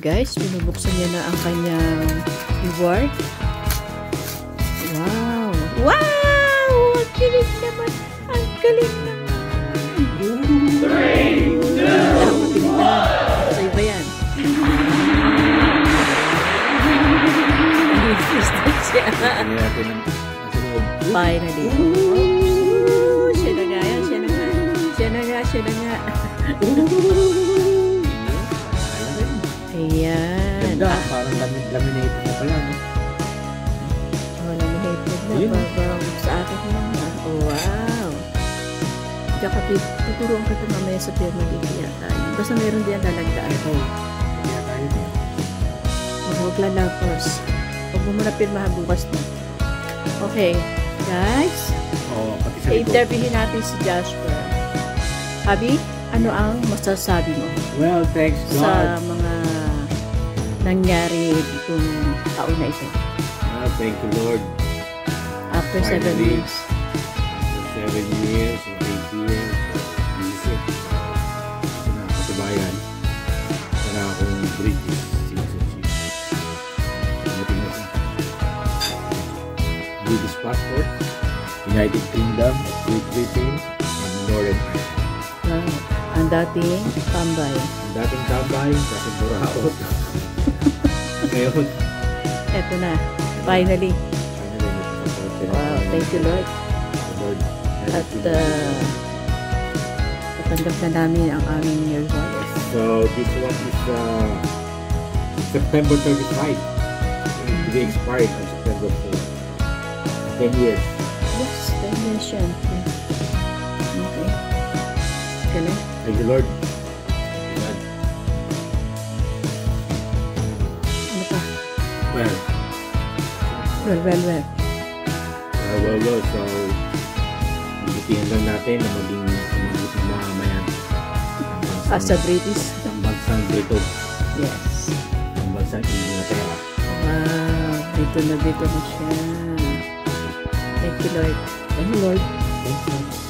guys, binubuksan niya na ang kanyang reward. Wow! Wow! Ang galing naman! Ang galing naman! 3, 2, 1! Sa'yo ba yan? Finally. Siya na nga yan. Siya na nga. Siya na nga. Siya na nga. Ayan. Ganda, parang laminated na pala, no? Oh, laminated na. Parang sa akin lang na. Oh, wow. Tsaka tuturuan ka ito mamaya sa firma dito yata. Basta meron diyan lalagdaan. Kaya tayo din. Huwag lalapos. Huwag mo muna pirmahan bukas na. Okay. Guys, Pati sa likod. interviewin natin si Jasper. Abi, ano ang masasabi mo Well, thanks sa God. mga nangyari itong taon na ito? Thank you, Lord. After 7 Finally. years. For 7 years, or 8 years, isip. Ito na, katubayan. Para akong British citizenship. Dumating ako. British passport, United Kingdom, Great Britain, and Northern Ireland. Ang dating tambay. Ang dating tambay, dating buraot. Ngayon, Eto na. Finally. finally, Wow. Thank you, Lord. Lord. At natanggap na namin ang aming years old. So, this one is September 35. To be expired on September 4. 10 years. Yes, 10 years yan. Okay. Galing. Thank you, Lord. Ano pa? Well, Well. so, magbutihan lang natin na maging mabuting mamamayan. As a British. Ang bansang dito. Yes. Ang bansang Inglaterra. Wow. Dito na siya. Thank you, Lord. Thank you, Lord. Thank you.